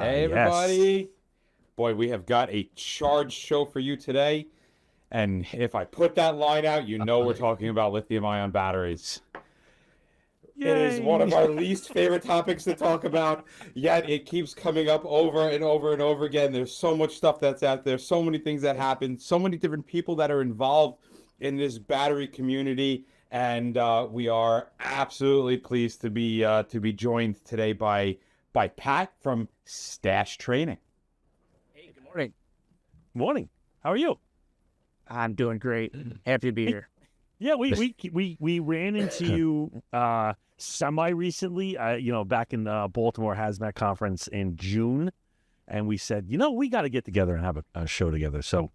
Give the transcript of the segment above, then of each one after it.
Hey, Yes. everybody. Boy, we have got a charged show for you today. And if I put that line out, you know we're talking about lithium ion batteries. It is one Yay. of our least favorite topics to talk about, yet it keeps coming up over and over and over again. There's so much stuff that's out there, so many things that happen, so many different people that are involved in this battery community. And we are absolutely pleased to be joined today by Pat from Stash Training. Hey, good morning. Morning. How are you? I'm doing great. Happy to be Hey, here. Yeah, we ran into you semi recently, back in the Baltimore Hazmat conference in June, and we said, we got to get together and have a show together. So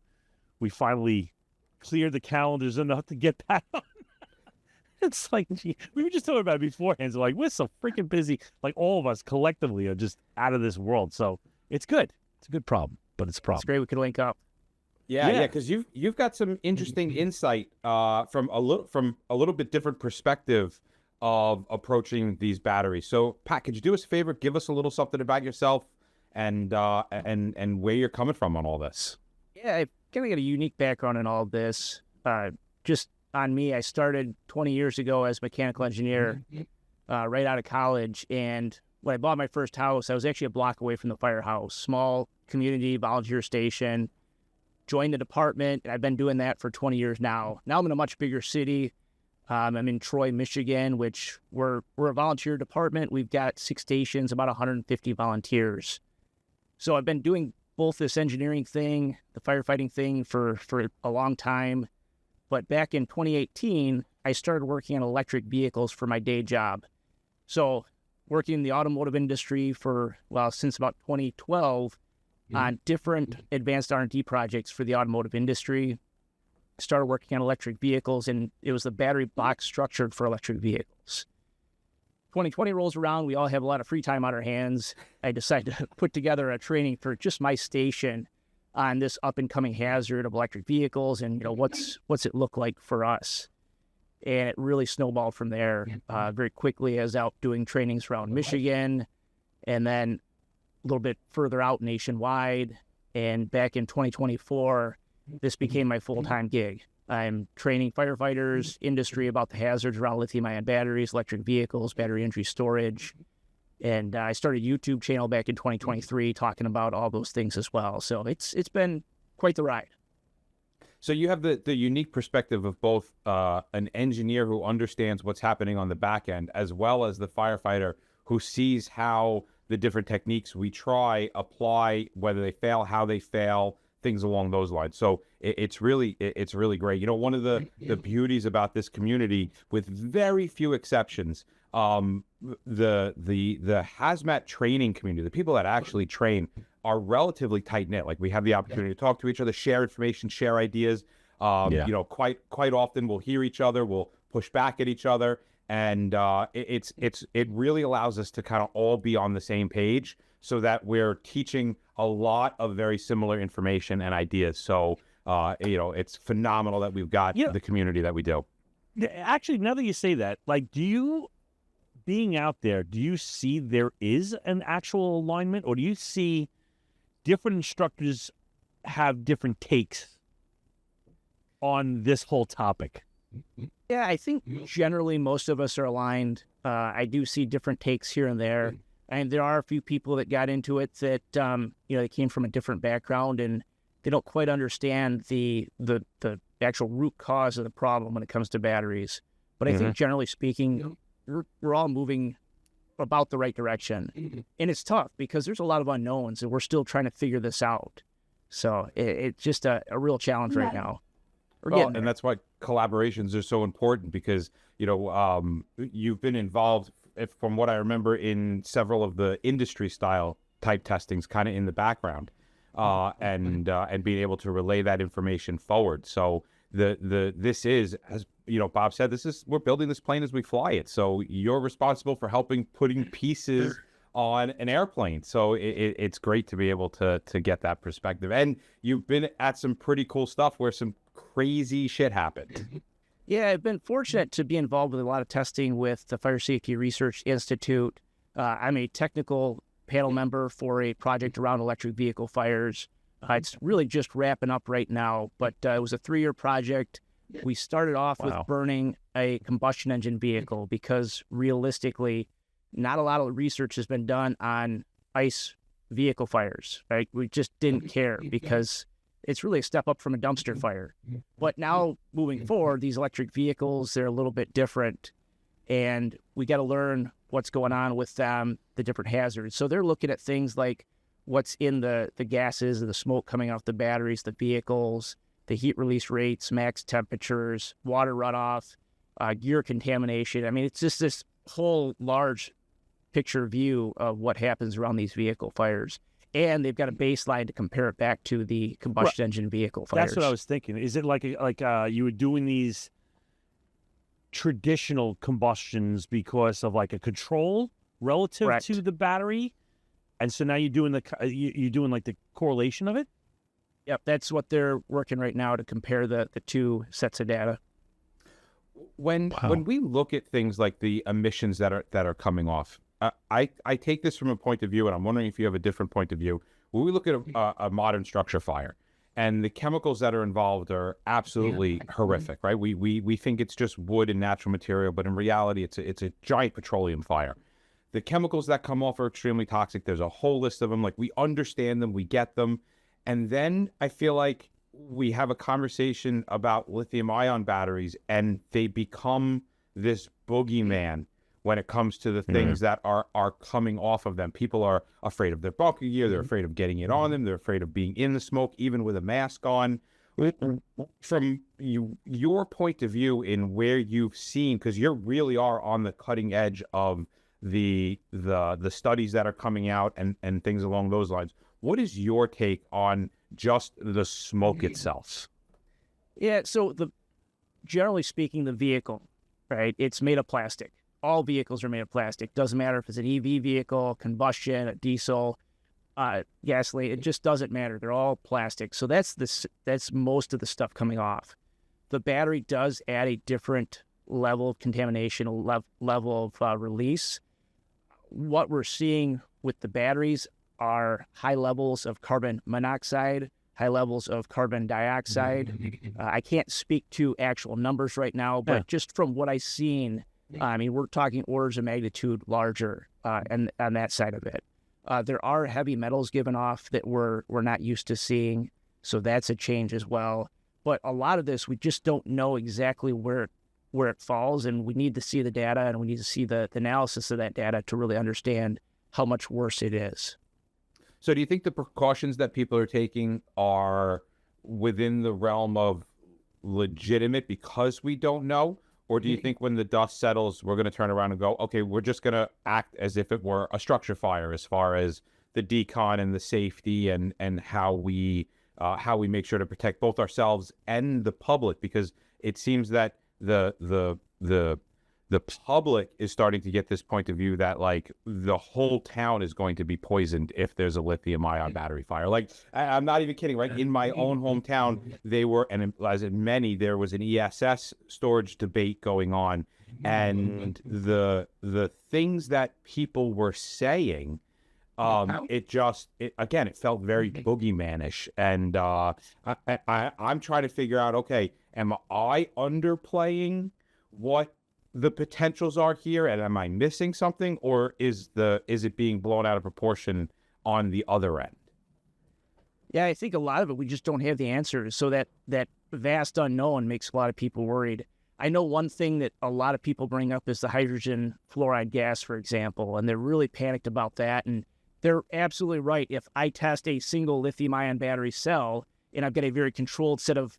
we finally cleared the calendars enough to get back on. It's like, gee, we were just talking about it beforehand. So like, we're so freaking busy. Like all of us collectively are just out of this world. So it's good. It's a good problem, but it's a It's problem. great we could link up. Yeah, because you've got some interesting insight from a little bit different perspective of approaching these batteries. So, Pat, could you do us a favor? Give us a little something about yourself and where you're coming from on all this. Yeah, I kind of got a unique background in all of this. Just on me, I started 20 years ago as a mechanical engineer right out of college. And when I bought my first house, I was actually a block away from the firehouse. Small community volunteer station. Joined the department, and I've been doing that for 20 years now. Now I'm in a much bigger city. I'm in Troy, Michigan, which we're a volunteer department. We've got 6 stations, about 150 volunteers. So I've been doing both this engineering thing, the firefighting thing for a long time. But back in 2018, I started working on electric vehicles for my day job. So working in the automotive industry since about 2012, on different advanced R&D projects for the automotive industry. Started working on electric vehicles, and it was the battery box structured for electric vehicles. 2020 rolls around. We all have a lot of free time on our hands. I decided to put together a training for just my station on this up-and-coming hazard of electric vehicles and, what's it look like for us. And it really snowballed from there very quickly. I was out doing trainings around Michigan, and then a little bit further out nationwide. And back in 2024, this became my full-time gig. I'm training firefighters, industry about the hazards around lithium-ion batteries, electric vehicles, battery energy storage. And I started a YouTube channel back in 2023 talking about all those things as well. So it's been quite the ride. So you have the unique perspective of both an engineer who understands what's happening on the back end, as well as the firefighter who sees how the different techniques we try apply, whether they fail, how they fail, things along those lines. So it's really great. One of the beauties about this community, with very few exceptions, the hazmat training community, the people that actually train, are relatively tight knit. Like, we have the opportunity to talk to each other, share information, share ideas. Quite often we'll hear each other, we'll push back at each other. And it really allows us to kind of all be on the same page, so that we're teaching a lot of very similar information and ideas. So, it's phenomenal that we've got the community that we do. Actually, now that you say that, like, being out there, do you see there is an actual alignment, or do you see different instructors have different takes on this whole topic? Yeah, I think generally most of us are aligned. I do see different takes here and there. And there are a few people that got into it that, they came from a different background and they don't quite understand the actual root cause of the problem when it comes to batteries. But I think generally speaking, we're all moving about the right direction. And it's tough because there's a lot of unknowns and we're still trying to figure this out. So it's just a real challenge right now. And that's why collaborations are so important, because, you've been involved, from what I remember, in several of the industry style type testings, kind of in the background, and being able to relay that information forward. So this is, as Bob said, we're building this plane as we fly it. So you're responsible for putting pieces on an airplane. So it's great to be able to get that perspective. And you've been at some pretty cool stuff where some crazy shit happened. Yeah, I've been fortunate to be involved with a lot of testing with the Fire Safety Research Institute. I'm a technical panel member for a project around electric vehicle fires. It's really just wrapping up right now, but it was a 3-year project. We started off with burning a combustion engine vehicle because realistically, not a lot of research has been done on ICE vehicle fires, right? We just didn't care because it's really a step up from a dumpster fire. But now moving forward, these electric vehicles, they're a little bit different, and we got to learn what's going on with them, the different hazards. So they're looking at things like what's in the gases and the smoke coming off the batteries, the vehicles, the heat release rates, max temperatures, water runoff, gear contamination. I mean, it's just this whole large picture view of what happens around these vehicle fires. And they've got a baseline to compare it back to the combustion engine vehicle fires. That's what I was thinking. Is it like you were doing these traditional combustions because of like a control relative Correct. to the battery, and so now you're doing like the correlation of it? Yep, that's what they're working right now to compare the two sets of data. When we look at things like the emissions that are coming off, I take this from a point of view, and I'm wondering if you have a different point of view. When we look at a modern structure fire, and the chemicals that are involved are absolutely horrific, right? We think it's just wood and natural material, but in reality, it's a giant petroleum fire. The chemicals that come off are extremely toxic. There's a whole list of them. Like, we understand them, we get them, and then I feel like we have a conversation about lithium-ion batteries, and they become this boogeyman when it comes to the things that are coming off of them. People are afraid of their bunker gear. They're afraid of getting it on them. They're afraid of being in the smoke, even with a mask on. From your point of view in where you've seen, because you really are on the cutting edge of the studies that are coming out and things along those lines, what is your take on just the smoke itself? Yeah, so generally speaking, the vehicle, right, it's made of plastic. All vehicles are made of plastic. Doesn't matter if it's an EV vehicle, combustion, a diesel, gasoline. It just doesn't matter. They're all plastic. So that's most of the stuff coming off. The battery does add a different level of contamination, a level of release. What we're seeing with the batteries are high levels of carbon monoxide, high levels of carbon dioxide. I can't speak to actual numbers right now, but just from what I've seen, I mean, we're talking orders of magnitude larger and on that side of it. There are heavy metals given off that we're not used to seeing, so that's a change as well. But a lot of this, we just don't know exactly where it falls, and we need to see the data, and we need to see the analysis of that data to really understand how much worse it is. So do you think the precautions that people are taking are within the realm of legitimate because we don't know? Or do you think when the dust settles, we're going to turn around and go, okay, we're just going to act as if it were a structure fire as far as the decon and the safety and how we make sure to protect both ourselves and the public? Because it seems that the public is starting to get this point of view that, like, the whole town is going to be poisoned if there's a lithium-ion battery fire. Like, I'm not even kidding, right? In my own hometown, they were, and as in many, there was an ESS storage debate going on, and the things that people were saying, it felt very boogeyman-ish, and I'm trying to figure out, okay, am I underplaying what the potentials are here, and am I missing something, or is it being blown out of proportion on the other end? Yeah, I think a lot of it, we just don't have the answers. So that vast unknown makes a lot of people worried. I know one thing that a lot of people bring up is the hydrogen fluoride gas, for example, and they're really panicked about that. And they're absolutely right. If I test a single lithium-ion battery cell and I've got a very controlled set of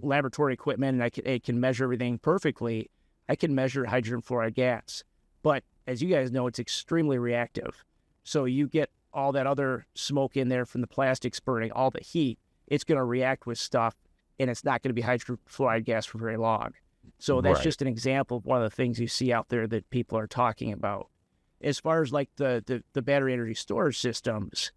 laboratory equipment, and it can measure everything perfectly, I can measure hydrogen fluoride gas. But as you guys know, it's extremely reactive. So you get all that other smoke in there from the plastics burning, all the heat, it's going to react with stuff, and it's not going to be hydrogen fluoride gas for very long. So that's just an example of one of the things you see out there that people are talking about. As far as like the battery energy storage systems,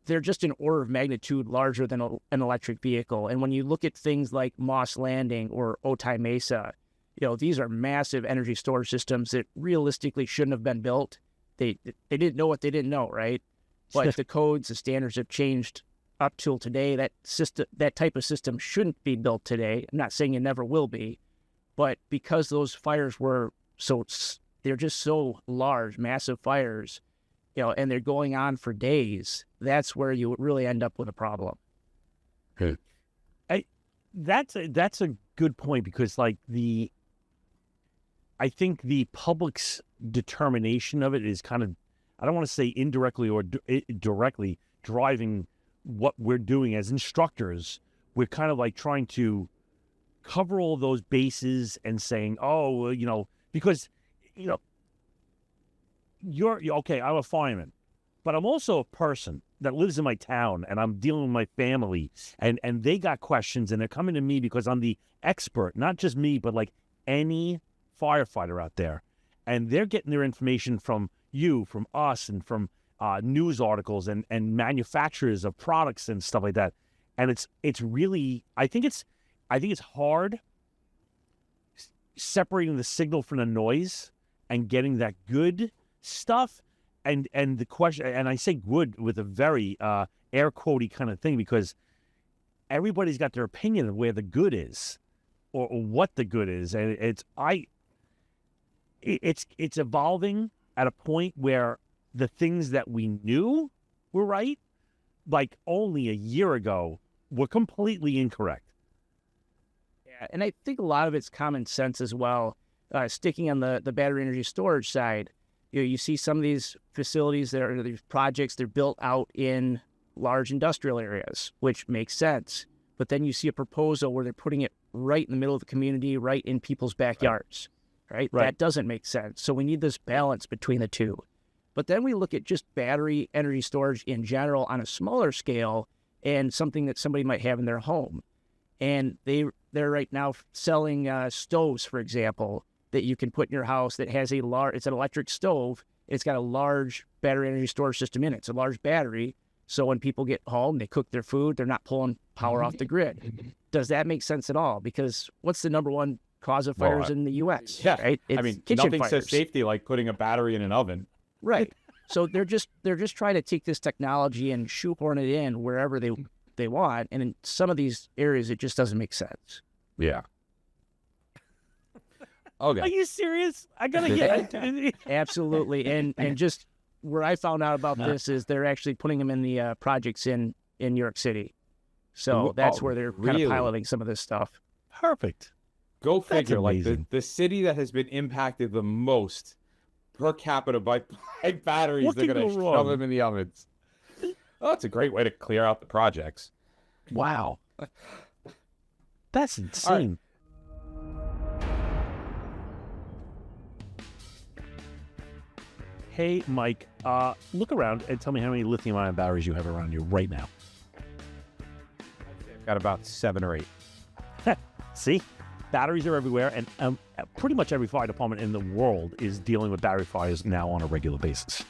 they're just an order of magnitude larger than an electric vehicle. And when you look at things like Moss Landing or Otay Mesa, these are massive energy storage systems that realistically shouldn't have been built. They didn't know what they didn't know, right? But the codes, the standards have changed up till today. That type of system shouldn't be built today. I'm not saying it never will be, but because those fires were they're just so large, massive fires, and they're going on for days, that's where you really end up with a problem. That's a good point, because I think the public's determination of it is kind of, I don't want to say indirectly or directly driving what we're doing as instructors. We're kind of like trying to cover all those bases and saying, because, you're okay, I'm a fireman, but I'm also a person that lives in my town, and I'm dealing with my family, and they got questions, and they're coming to me because I'm the expert, not just me, but like any firefighter out there. And they're getting their information from you, from us, and from news articles and manufacturers of products and stuff like that. And it's really, I think it's hard separating the signal from the noise and getting that good stuff. And the question, and I say good with a very air quotey kind of thing, because everybody's got their opinion of where the good is or what the good is. And it's evolving at a point where the things that we knew were right, like only a year ago, were completely incorrect. Yeah, and I think a lot of it's common sense as well. Sticking on the battery energy storage side, you see some of these facilities, these projects, they're built out in large industrial areas, which makes sense. But then you see a proposal where they're putting it right in the middle of the community, right in people's backyards, right? That doesn't make sense. So we need this balance between the two. But then we look at just battery energy storage in general on a smaller scale, and something that somebody might have in their home. And they're right now selling stoves, for example, that you can put in your house that has it's an electric stove. It's got a large battery energy storage system in it. It's a large battery. So when people get home, they cook their food, they're not pulling power off the grid. Does that make sense at all? Because what's the number one cause of fires in the U.S.? Yeah, right? It's nothing says safety like putting a battery in an oven. Right. So they're just trying to take this technology and shoehorn it in wherever they want. And in some of these areas, it just doesn't make sense. Yeah. Okay. Are you serious? I gotta get Absolutely. And just where I found out about this is they're actually putting them in the projects in New York City. So that's where they're kind of piloting some of this stuff. Perfect. Go figure. Like the city that has been impacted the most per capita by batteries, what they're going to shove them in the ovens. Oh, it's a great way to clear out the projects. Wow. That's insane. Hey, Mike, look around and tell me how many lithium-ion batteries you have around you right now. I've got about 7 or 8. See? Batteries are everywhere, and pretty much every fire department in the world is dealing with battery fires now on a regular basis.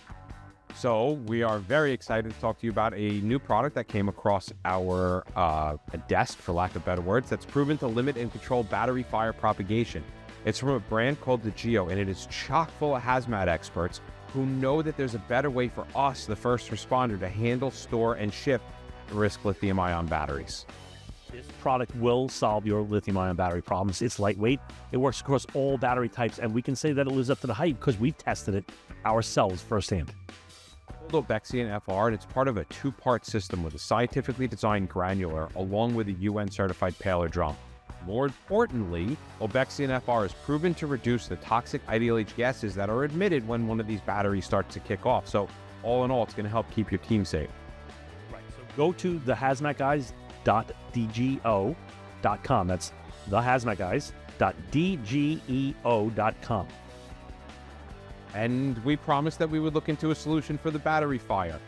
So we are very excited to talk to you about a new product that came across our desk, for lack of better words, that's proven to limit and control battery fire propagation. It's from a brand called the Geo, and it is chock full of hazmat experts who know that there's a better way for us, the first responder, to handle, store, and ship risk lithium-ion batteries. This product will solve your lithium-ion battery problems. It's lightweight. It works across all battery types, and we can say that it lives up to the hype because we've tested it ourselves firsthand. It's called ObexionFR, and it's part of a 2-part system with a scientifically designed granular along with a UN-certified paler drum. More importantly, ObexionFR is proven to reduce the toxic IDLH gases that are emitted when one of these batteries starts to kick off. So all in all, it's going to help keep your team safe. Right. So go to thehazmatguys.dgo.com. That's thehazmatguys.dgeo.com. And we promised that we would look into a solution for the battery fire.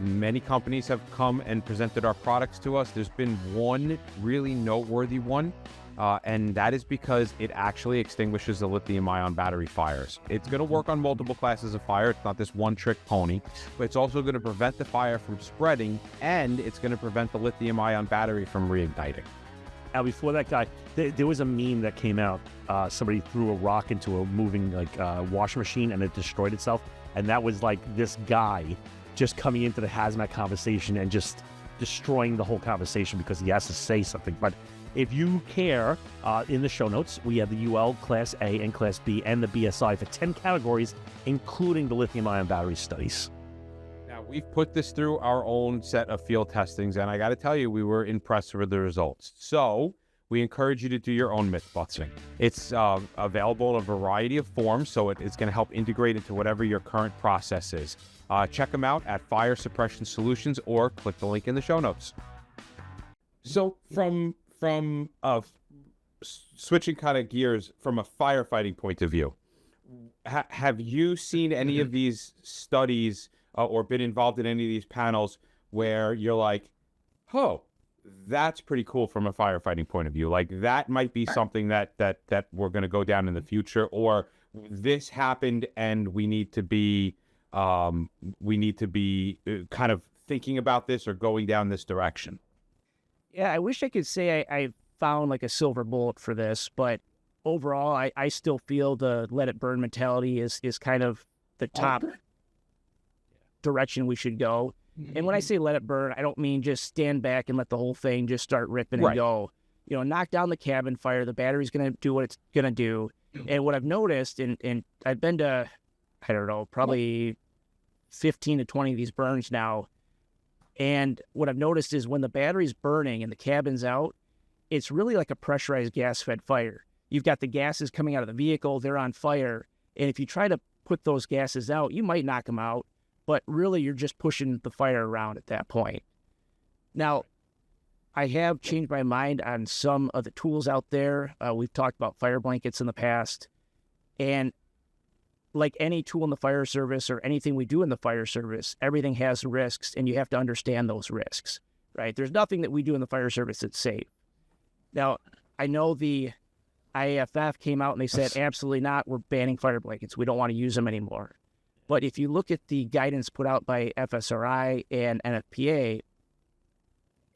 Many companies have come and presented our products to us. There's been one really noteworthy one, and that is because it actually extinguishes the lithium-ion battery fires. It's going to work on multiple classes of fire. It's not this one-trick pony, but it's also going to prevent the fire from spreading, and it's going to prevent the lithium-ion battery from reigniting. Now, before that guy, there was a meme that came out. Somebody threw a rock into a moving washing machine and it destroyed itself. And that was like this guy just coming into the hazmat conversation and just destroying the whole conversation because he has to say something. But if you care, in the show notes, we have the UL Class A and Class B and the BSI for 10 categories, including the lithium-ion battery studies. Now, we've put this through our own set of field testings, and I got to tell you, we were impressed with the results. So we encourage you to do your own myth busting. It's available in a variety of forms, so it's going to help integrate into whatever your current process is. Check them out at Fire Suppression Solutions or click the link in the show notes. So from switching kind of gears from a firefighting point of view, have you seen any of these studies or been involved in any of these panels where you're like, oh, that's pretty cool from a firefighting point of view? Like that might be something that we're going to go down in the future, or this happened and we need to be kind of thinking about this or going down this direction. Yeah, I wish I could say I found like a silver bullet for this, but overall, I still feel the let it burn mentality is kind of the top direction we should go. And when I say let it burn, I don't mean just stand back and let the whole thing just start ripping and go. You know, knock down the cabin fire. The battery's going to do what it's going to do. And what I've noticed, and I've been to, I don't know, probably 15 to 20 of these burns now. And what I've noticed is when the battery's burning and the cabin's out, it's really like a pressurized gas-fed fire. You've got the gases coming out of the vehicle, they're on fire. And if you try to put those gases out, you might knock them out, but really you're just pushing the fire around at that point. Now, I have changed my mind on some of the tools out there. We've talked about fire blankets in the past. And like any tool in the fire service or anything we do in the fire service, everything has risks, and you have to understand those risks, right? There's nothing that we do in the fire service that's safe. Now, I know the IAFF came out and they said, absolutely not, we're banning fire blankets. We don't want to use them anymore. But if you look at the guidance put out by FSRI and NFPA,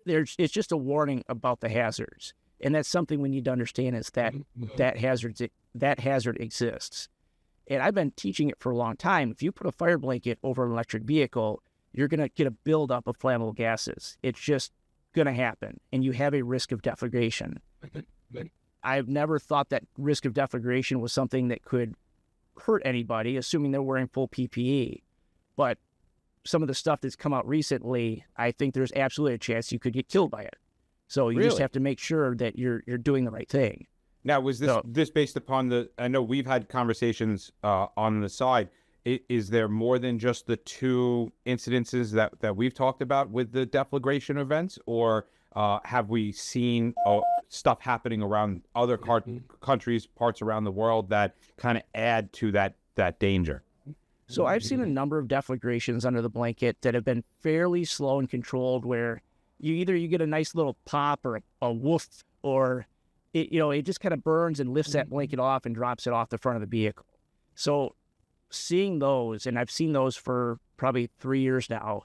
it's just a warning about the hazards. And that's something we need to understand is that hazard exists. And I've been teaching it for a long time. If you put a fire blanket over an electric vehicle, you're going to get a buildup of flammable gases. It's just going to happen. And you have a risk of deflagration. I've never thought that risk of deflagration was something that could hurt anybody, assuming they're wearing full PPE. But some of the stuff that's come out recently, I think there's absolutely a chance you could get killed by it. So you just have to make sure that you're doing the right thing. Now, was this based upon I know we've had conversations on the side. Is there more than just the two incidences that we've talked about with the deflagration events, or have we seen stuff happening around other countries, parts around the world that kind of add to that danger? So I've seen a number of deflagrations under the blanket that have been fairly slow and controlled, where you get a nice little pop or a woof, or it just kind of burns and lifts that blanket off and drops it off the front of the vehicle. So seeing those, and I've seen those for probably 3 years now,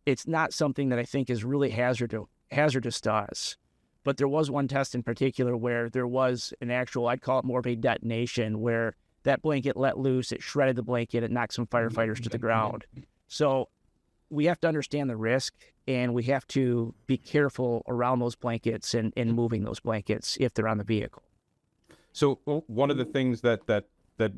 it's not something that I think is really hazardous to us. But there was one test in particular where there was an actual, I'd call it more of a detonation, where that blanket let loose, it shredded the blanket, it knocked some firefighters to the ground. So we have to understand the risk, and we have to be careful around those blankets and moving those blankets if they're on the vehicle. So one of the things that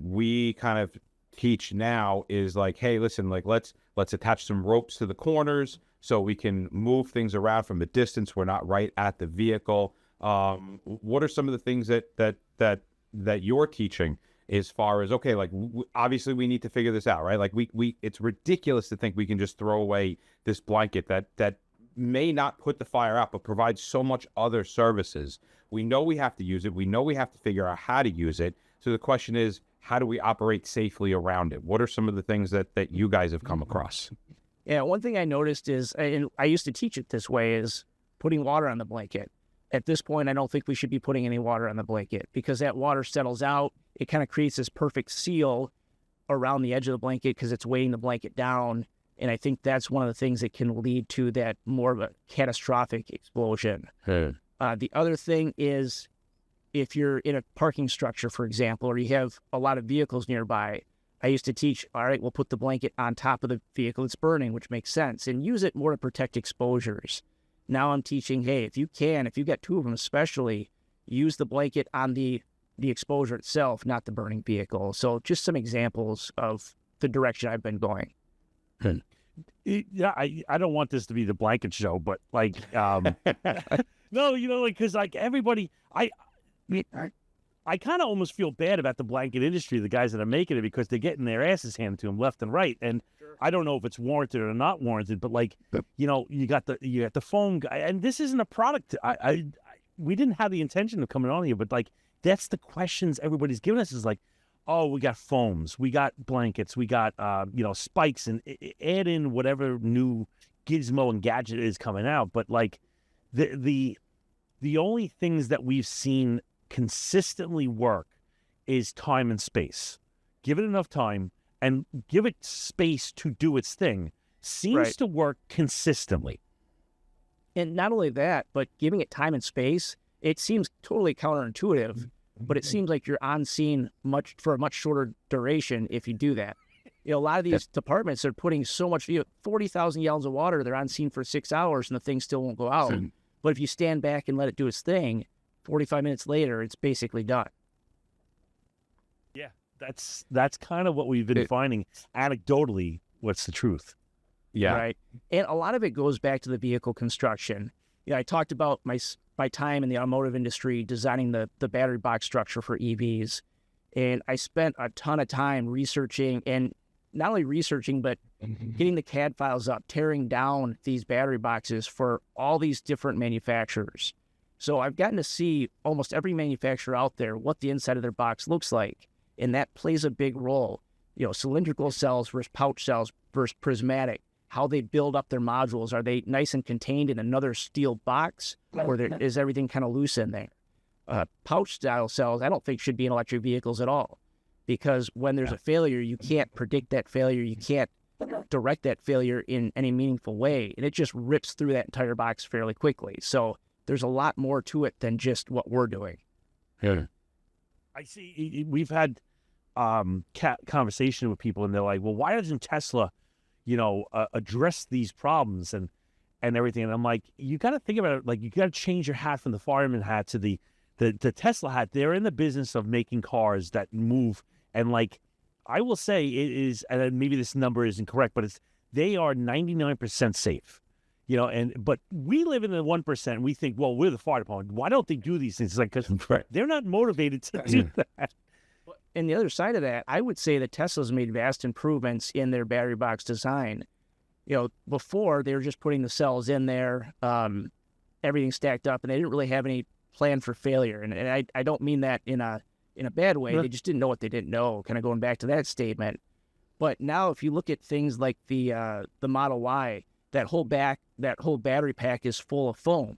we kind of teach now is like, hey, listen, like let's attach some ropes to the corners so we can move things around from a distance. We're not right at the vehicle. What are some of the things that you're teaching as far as, okay, like obviously we need to figure this out, right? Like we it's ridiculous to think we can just throw away this blanket that may not put the fire out, but provides so much other services. We know we have to use it. We know we have to figure out how to use it. So the question is, how do we operate safely around it? What are some of the things that you guys have come across? Yeah, one thing I noticed is, and I used to teach it this way, is putting water on the blanket. At this point, I don't think we should be putting any water on the blanket, because that water settles out. It kind of creates this perfect seal around the edge of the blanket because it's weighing the blanket down. And I think that's one of the things that can lead to that more of a catastrophic explosion. The other thing is if you're in a parking structure, for example, or you have a lot of vehicles nearby, I used to teach, all right, we'll put the blanket on top of the vehicle that's burning, which makes sense, and use it more to protect exposures. Now I'm teaching, hey, if you've got two of them especially, use the blanket on the exposure itself, not the burning vehicle. So just some examples of the direction I've been going. Yeah, I don't want this to be the blanket show, but like, no, like, because like everybody, I kind of almost feel bad about the blanket industry, the guys that are making it, because they're getting their asses handed to them left and right. And sure. I don't know if it's warranted or not warranted, but like, you got the foam guy, and this isn't a product. We didn't have the intention of coming on here, but like, that's the questions everybody's giving us is like, oh, we got foams, we got blankets, we got, spikes, and add in whatever new gizmo and gadget is coming out. But like the only things that we've seen consistently work is time and space. Give it enough time and give it space to do its thing. Seems to work consistently. And not only that, but giving it time and space, it seems totally counterintuitive, but it seems like you're on scene for a much shorter duration if you do that. A lot of these departments are putting so much, 40,000 gallons of water, they're on scene for 6 hours and the thing still won't go out. But if you stand back and let it do its thing, 45 minutes later, it's basically done. Yeah, that's kind of what we've been finding. Anecdotally, what's the truth? Yeah. Right. And a lot of it goes back to the vehicle construction. I talked about my time in the automotive industry designing the battery box structure for EVs. And I spent a ton of time researching, and not only researching, but getting the CAD files up, tearing down these battery boxes for all these different manufacturers. So I've gotten to see almost every manufacturer out there, what the inside of their box looks like. And that plays a big role. Cylindrical cells versus pouch cells versus prismatic, how they build up their modules. Are they nice and contained in another steel box, or is everything kind of loose in there? Pouch style cells, I don't think should be in electric vehicles at all, because when there's a failure, you can't predict that failure. You can't direct that failure in any meaningful way, and it just rips through that entire box fairly quickly. So there's a lot more to it than just what we're doing. Yeah, I see. We've had conversation with people, and they're like, "Well, why doesn't Tesla, address these problems and everything?" And I'm like, you got to think about it. Like, you got to change your hat from the fireman hat to the Tesla hat. They're in the business of making cars that move, and like, I will say it is, and maybe this number isn't correct, but they are 99% safe. But we live in the 1%. We think, well, we're the fire department. Why don't they do these things? It's like, because they're not motivated to do that. And the other side of that, I would say that Tesla's made vast improvements in their battery box design. Before they were just putting the cells in there, everything stacked up, and they didn't really have any plan for failure. And I don't mean that in a bad way. They just didn't know what they didn't know. Kind of going back to that statement. But now, if you look at things like the Model Y, that whole battery pack is full of foam,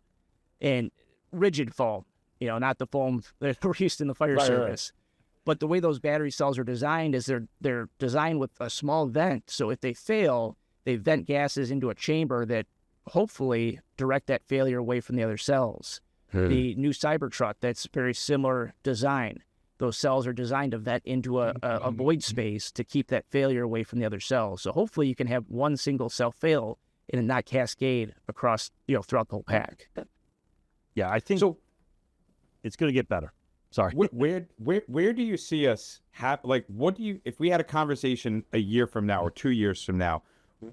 and rigid foam. Not the foam that we're used in the fire service. Right. But the way those battery cells are designed is they're designed with a small vent. So if they fail, they vent gases into a chamber that hopefully direct that failure away from the other cells. The new Cybertruck, that's very similar design. Those cells are designed to vent into a void space to keep that failure away from the other cells. So hopefully you can have one single cell fail and not cascade across, throughout the whole pack. Yeah, I think so. It's going to get better. Sorry. Where do you see us if we had a conversation a year from now or 2 years from now,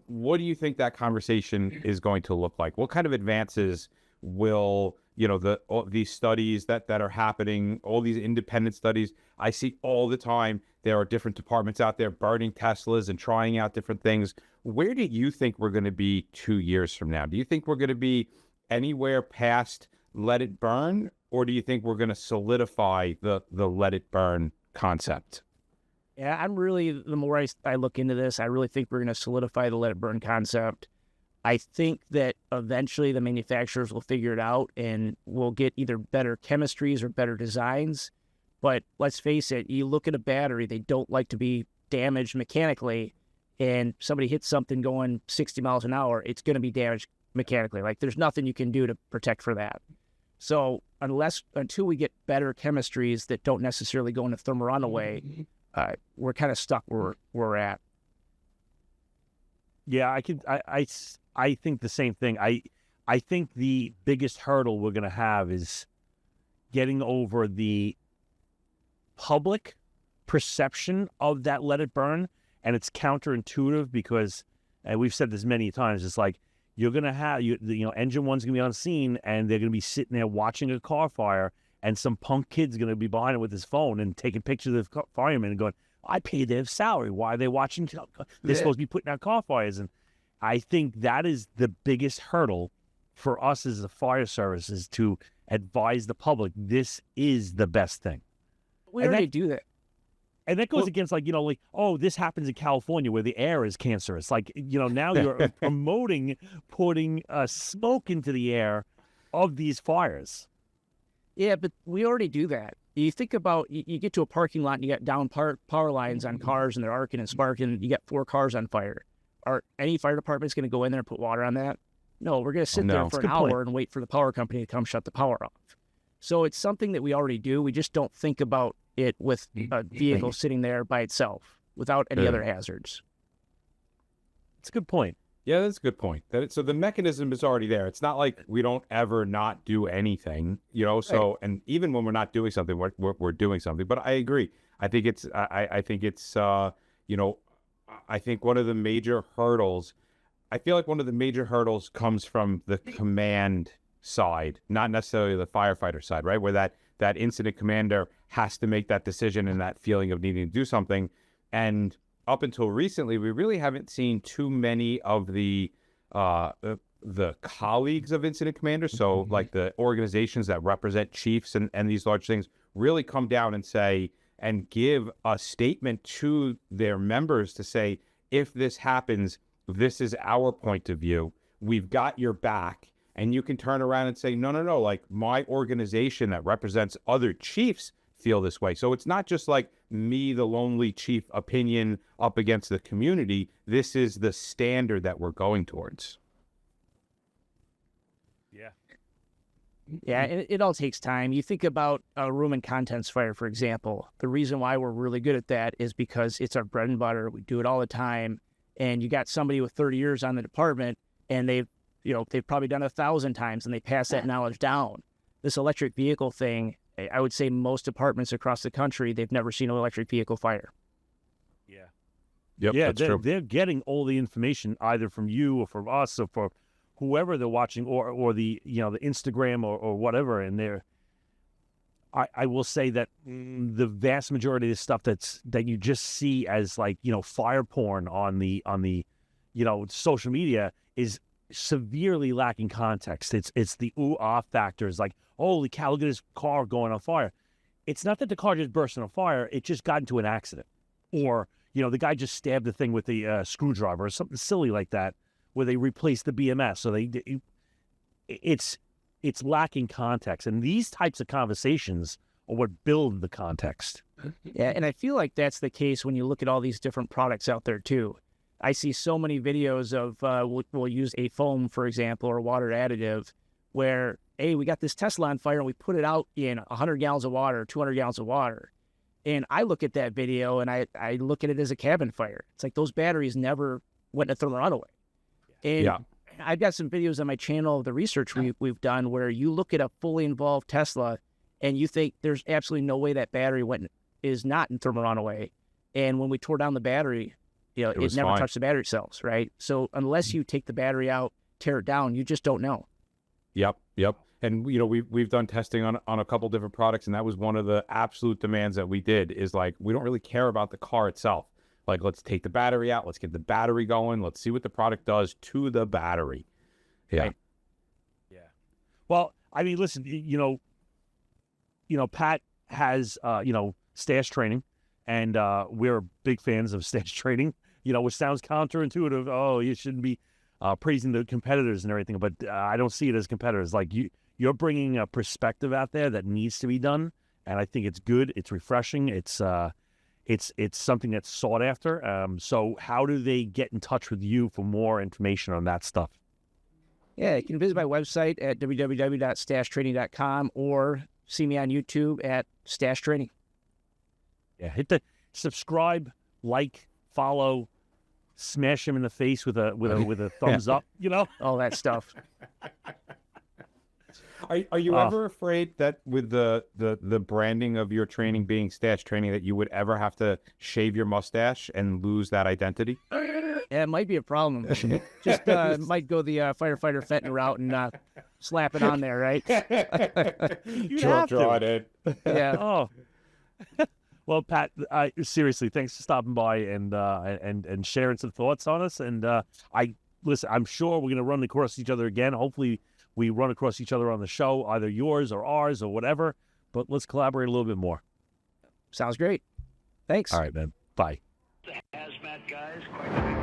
what do you think that conversation is going to look like? What kind of advances will, all these studies that are happening, all these independent studies, I see all the time, there are different departments out there burning Teslas and trying out different things. Where do you think we're going to be 2 years from now? Do you think we're going to be anywhere past let it burn? Or do you think we're going to solidify the let it burn concept? Yeah, the more I look into this, I really think we're going to solidify the let it burn concept. I think that eventually the manufacturers will figure it out and we'll get either better chemistries or better designs. But let's face it, you look at a battery, they don't like to be damaged mechanically, and somebody hits something going 60 miles an hour, it's going to be damaged mechanically. Like, there's nothing you can do to protect for that. So until we get better chemistries that don't necessarily go into thermal runaway, we're kind of stuck where we're at. Yeah, I think the same thing. I think the biggest hurdle we're going to have is getting over the public perception of that let it burn, and it's counterintuitive because, and we've said this many times, it's like you're going to have, engine one's going to be on scene, and they're going to be sitting there watching a car fire, and some punk kid's going to be behind it with his phone and taking pictures of the firemen and going, I paid their salary. Why are they watching? They're supposed to be putting out car fires. And I think that is the biggest hurdle for us as a fire service, is to advise the public this is the best thing. We already do that. And that goes against oh, this happens in California where the air is cancerous. Like, now you're promoting putting smoke into the air of these fires. Yeah, but we already do that. You think about, you get to a parking lot and you got down power lines on cars and they're arcing and sparking, and you got 4 cars on fire. Are any fire departments going to go in there and put water on that? No, we're going to sit there for an hour and wait for the power company to come shut the power off. So it's something that we already do. We just don't think about it with a vehicle sitting there by itself without any other hazards. It's a good point. Yeah, that's a good point. So the mechanism is already there. It's not like we don't ever not do anything, So, and even when we're not doing something, we're doing something. But I agree. I think it's I think one of the major hurdles. I feel like one of the major hurdles comes from the command side, not necessarily the firefighter side, right? Where that incident commander has to make that decision and that feeling of needing to do something. And up until recently, we really haven't seen too many of the colleagues of incident commanders, so like the organizations that represent chiefs and these large things, really come down and say and give a statement to their members to say, if this happens, this is our point of view. We've got your back. And you can turn around and say, no, like my organization that represents other chiefs feel this way. So it's not just like me, the lonely chief opinion up against the community. This is the standard that we're going towards. Yeah. Yeah, it all takes time. You think about a room and contents fire, for example. The reason why we're really good at that is because it's our bread and butter. We do it all the time. And you got somebody with 30 years on the department, and they've probably done 1,000 times, and they pass that knowledge down. This electric vehicle thing, I would say most departments across the country, they've never seen an electric vehicle fire. Yeah. Yep, yeah, that's true. They're getting all the information either from you or from us or from whoever they're watching, or the the Instagram or whatever. And I will say that the vast majority of the stuff that you just see as fire porn on the social media is severely lacking context. It's the ooh-ah factors, like, holy cow, look at this car going on fire. It's not that the car just burst on fire, it just got into an accident. Or, the guy just stabbed the thing with a screwdriver or something silly like that, where they replaced the BMS. So it's lacking context. And these types of conversations are what build the context. Yeah, and I feel like that's the case when you look at all these different products out there too. I see so many videos of, we'll use a foam, for example, or water additive, where, hey, we got this Tesla on fire and we put it out in 100 gallons of water, 200 gallons of water. And I look at that video and I look at it as a cabin fire. It's like those batteries never went into thermal runaway. And I've got some videos on my channel of the research we've done where you look at a fully involved Tesla and you think there's absolutely no way that battery is not in thermal runaway. And when we tore down the battery, it never touched the battery cells, right? So unless you take the battery out, tear it down, you just don't know. Yep. And we've done testing on a couple different products, and that was one of the absolute demands that we did, is like, we don't really care about the car itself. Like, let's take the battery out, let's get the battery going, let's see what the product does to the battery. Yeah. Right. Yeah. Well, I mean, listen, Pat has stash training, and we're big fans of stash training, which sounds counterintuitive. Oh, you shouldn't be praising the competitors and everything, but I don't see it as competitors. Like, you're bringing a perspective out there that needs to be done, and I think it's good. It's refreshing. It's something that's sought after. So how do they get in touch with you for more information on that stuff? Yeah, you can visit my website at www.stashtraining.com or see me on YouTube at Stash Training. Yeah, hit the subscribe, like, follow, smash him in the face with a thumbs up, All that stuff. Are you ever afraid that with the branding of your training being Stash Training that you would ever have to shave your mustache and lose that identity? Yeah, it might be a problem. Just might go the firefighter fentanyl route and slap it on there, right? Draw it in. Yeah. Oh. Well, Pat, seriously, thanks for stopping by and sharing some thoughts on us. And listen, I'm sure we're going to run across each other again. Hopefully, we run across each other on the show, either yours or ours or whatever. But let's collaborate a little bit more. Sounds great. Thanks. All right, man. Bye. Hazmat guys, quite